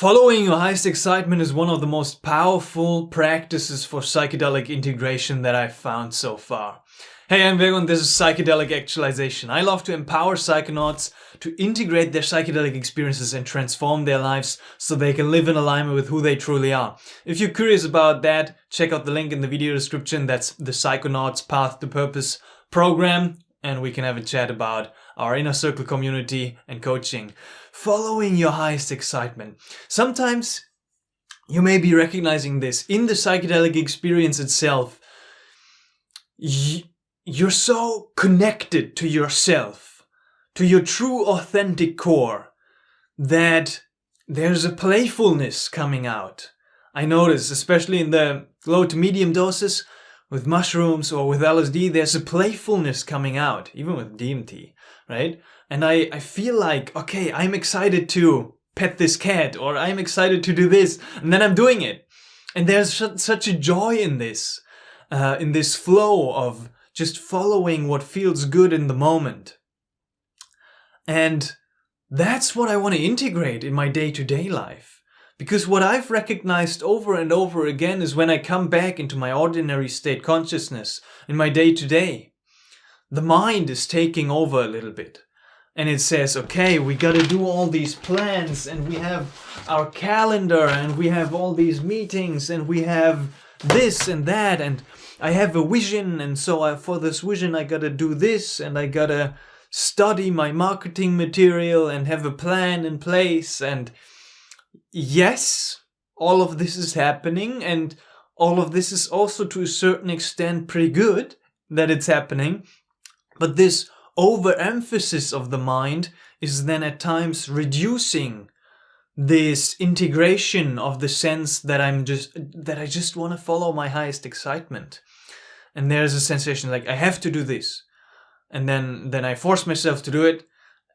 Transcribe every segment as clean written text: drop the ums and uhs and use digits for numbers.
Following your highest excitement is one of the most powerful practices for psychedelic integration that I've found so far. Hey, I'm Vego and this is Psychedelic Actualization. I love to empower psychonauts to integrate their psychedelic experiences and transform their lives so they can live in alignment with who they truly are. If you're curious about that, check out the link in the video description. That's the Psychonauts Path to Purpose program, and we can have a chat about our inner circle community and coaching. Following your highest excitement. Sometimes you may be recognizing this in the psychedelic experience itself. You're so connected to yourself, to your true authentic core, that there's a playfulness coming out. I notice, especially in the low to medium doses with mushrooms or with LSD, there's a playfulness coming out, even with DMT, right? And I feel like, okay, I'm excited to pet this cat, or I'm excited to do this, and then I'm doing it. And there's such a joy in this flow of just following what feels good in the moment. And that's what I want to integrate in my day-to-day life. Because what I've recognized over and over again is when I come back into my ordinary state consciousness in my day-to-day, the mind is taking over a little bit. And it says, okay, we got to do all these plans, and we have our calendar, and we have all these meetings, and we have this and that, and I have a vision, and so for this vision I got to do this, and I got to study my marketing material and have a plan in place. And yes, all of this is happening, and all of this is also to a certain extent pretty good that it's happening, but this overemphasis of the mind is then at times reducing this integration of the sense that I just want to follow my highest excitement. And there's a sensation like I have to do this, and then I force myself to do it.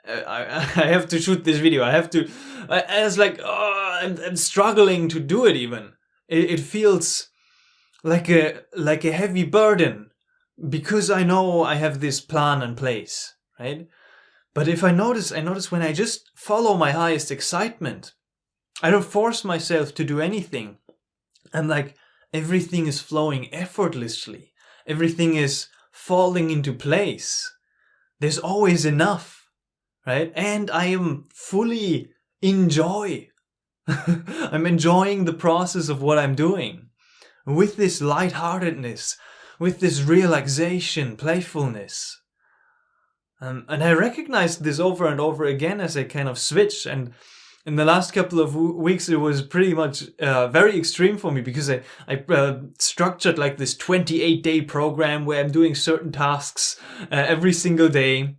I have to shoot this video. It's like, oh, I'm struggling to do it. Even it feels like a heavy burden, because I know I have this plan in place, right? But if I notice when I just follow my highest excitement, I don't force myself to do anything. And like everything is flowing effortlessly. Everything is falling into place. There's always enough, right? And I am fully in joy. I'm enjoying the process of what I'm doing with this lightheartedness, with this relaxation, playfulness. And I recognized this over and over again as I kind of switch. And in the last couple of weeks, it was pretty much very extreme for me, because I structured like this 28-day program where I'm doing certain tasks every single day.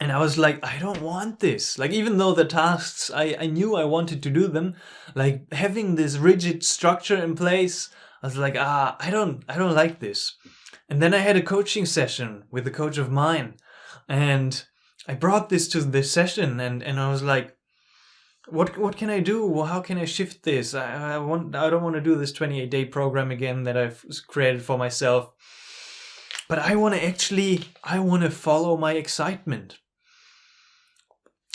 And I was like, I don't want this. Like, even though the tasks, I knew I wanted to do them, like having this rigid structure in place, I was like, I don't like this. And then I had a coaching session with a coach of mine, and I brought this to this session, and I was like, what can I do? Well, how can I shift this? I don't want to do this 28-day program again that I've created for myself. But I want to follow my excitement.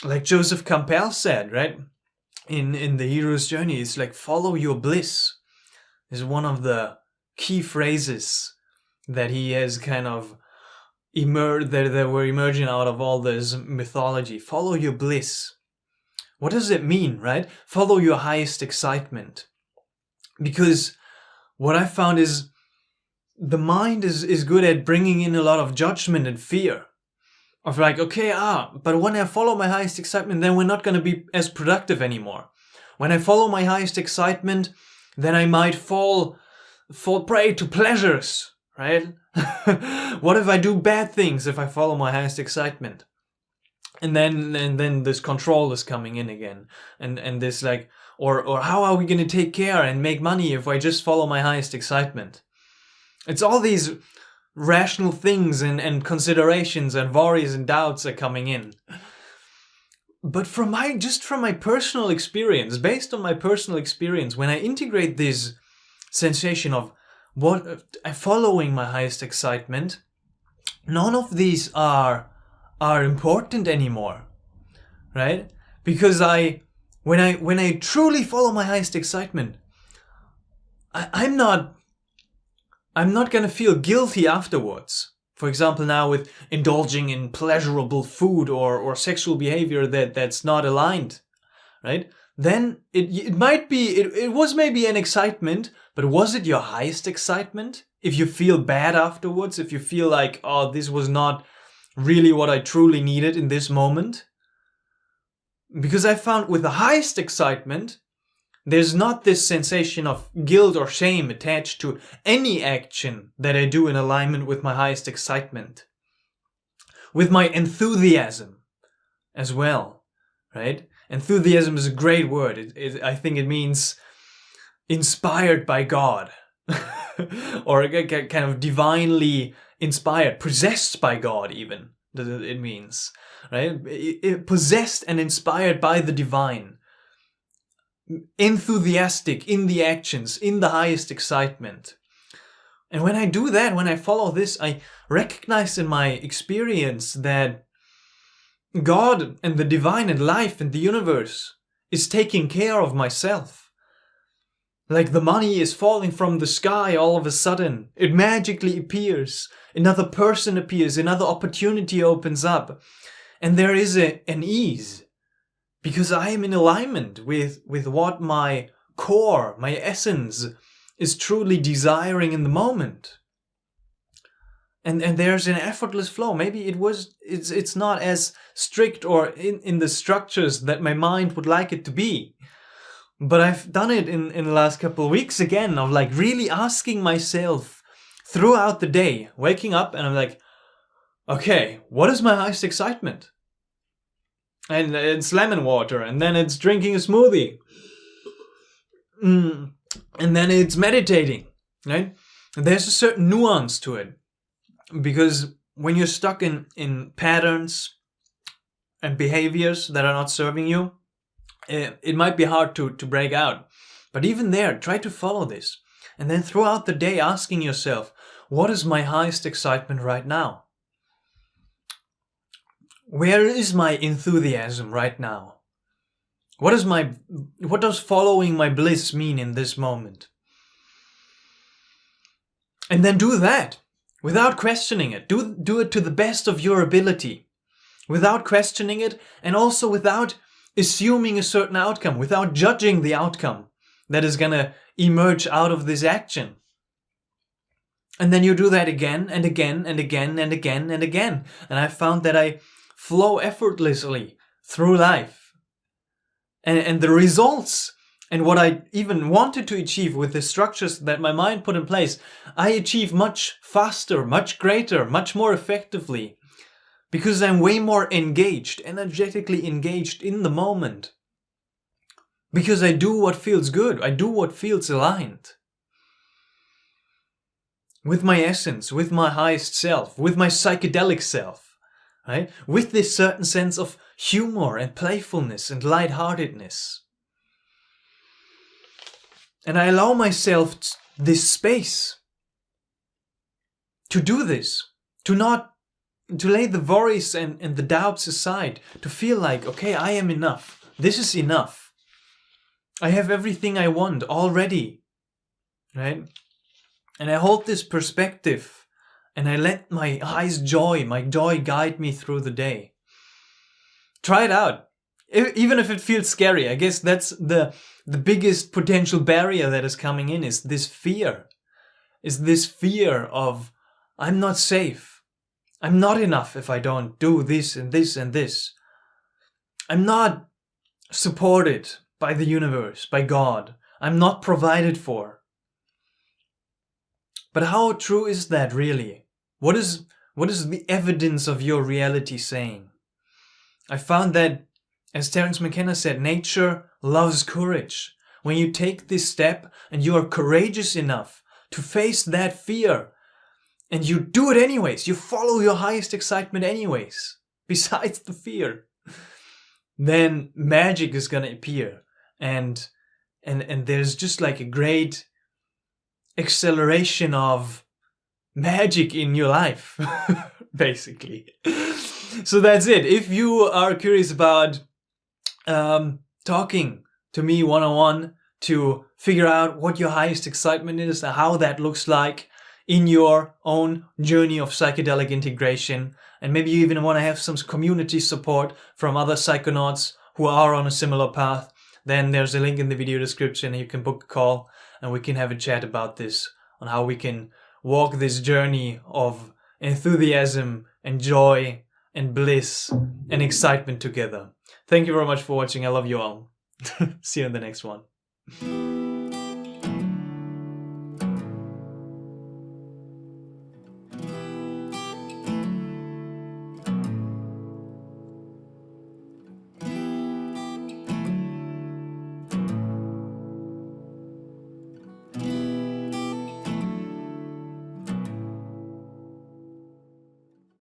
Like Joseph Campbell said, right? In The Hero's Journey, it's like, follow your bliss is one of the key phrases that he has kind of emerged, that were emerging out of all this mythology. Follow your bliss. What does it mean, right? Follow your highest excitement. Because what I found is the mind is good at bringing in a lot of judgment and fear. Of like, okay, but when I follow my highest excitement, then we're not going to be as productive anymore. When I follow my highest excitement, then I might fall prey to pleasures, right? What if I do bad things if I follow my highest excitement? And then this control is coming in again. And this like, or how are we going to take care and make money if I just follow my highest excitement? It's all these rational things and considerations and worries and doubts are coming in. But from my personal experience, based on my personal experience, when I integrate this sensation of following my highest excitement, none of these are important anymore, right? Because when I truly follow my highest excitement, I'm not gonna feel guilty afterwards. For example, now with indulging in pleasurable food or sexual behavior that's not aligned, right? Then it might be, it was maybe an excitement, but was it your highest excitement? If you feel bad afterwards, if you feel like, oh, this was not really what I truly needed in this moment. Because I found with the highest excitement, there's not this sensation of guilt or shame attached to any action that I do in alignment with my highest excitement. With my enthusiasm as well, right? Enthusiasm is a great word. I think it means inspired by God. Or kind of divinely inspired, possessed by God even, it means, right? Possessed and inspired by the divine. Enthusiastic in the actions, in the highest excitement. And when I do that, when I follow this, I recognize in my experience that God and the divine and life and the universe is taking care of myself. Like the money is falling from the sky all of a sudden. It magically appears. Another person appears. Another opportunity opens up. And there is an ease. Because I am in alignment with what my core, my essence, is truly desiring in the moment. And there's an effortless flow. Maybe it's not as strict or in the structures that my mind would like it to be. But I've done it in the last couple of weeks again, of like really asking myself throughout the day, waking up and I'm like, okay, what is my highest excitement? And it's lemon water, and then it's drinking a smoothie. And then it's meditating, right? There's a certain nuance to it. Because when you're stuck in patterns and behaviors that are not serving you, it might be hard to break out. But even there, try to follow this. And then throughout the day, asking yourself, what is my highest excitement right now? Where is my enthusiasm right now? What does following my bliss mean in this moment? And then do that without questioning it. Do it to the best of your ability, without questioning it, and also without assuming a certain outcome, without judging the outcome that is gonna emerge out of this action. And then you do that again and again and again and again and again. And I found that I flow effortlessly through life. And the results and what I even wanted to achieve with the structures that my mind put in place, I achieve much faster, much greater, much more effectively. Because I'm way more engaged, energetically engaged in the moment. Because I do what feels good. I do what feels aligned. With my essence, with my highest self, with my psychedelic self. Right? With this certain sense of humor and playfulness and lightheartedness. And I allow myself this space to do this, to lay the worries and the doubts aside, to feel like, okay, I am enough. This is enough. I have everything I want already. Right? And I hold this perspective. And I let my joy guide me through the day. Try it out. Even if it feels scary. I guess that's the biggest potential barrier that is coming in, is this fear. Is this fear of, I'm not safe. I'm not enough if I don't do this and this and this. I'm not supported by the universe, by God. I'm not provided for. But how true is that really? What is the evidence of your reality saying? I found that, as Terence McKenna said, nature loves courage. When you take this step and you are courageous enough to face that fear, and you do it anyways, you follow your highest excitement anyways, besides the fear, then magic is gonna appear. And there's just like a great acceleration of magic in your life, basically. So that's it. If you are curious about talking to me one-on-one to figure out what your highest excitement is and how that looks like in your own journey of psychedelic integration. And maybe you even want to have some community support from other psychonauts who are on a similar path. Then there's a link in the video description and you can book a call and we can have a chat about this, on how we can walk this journey of enthusiasm and joy and bliss and excitement together. Thank you very much for watching. I love you all. See you in the next one.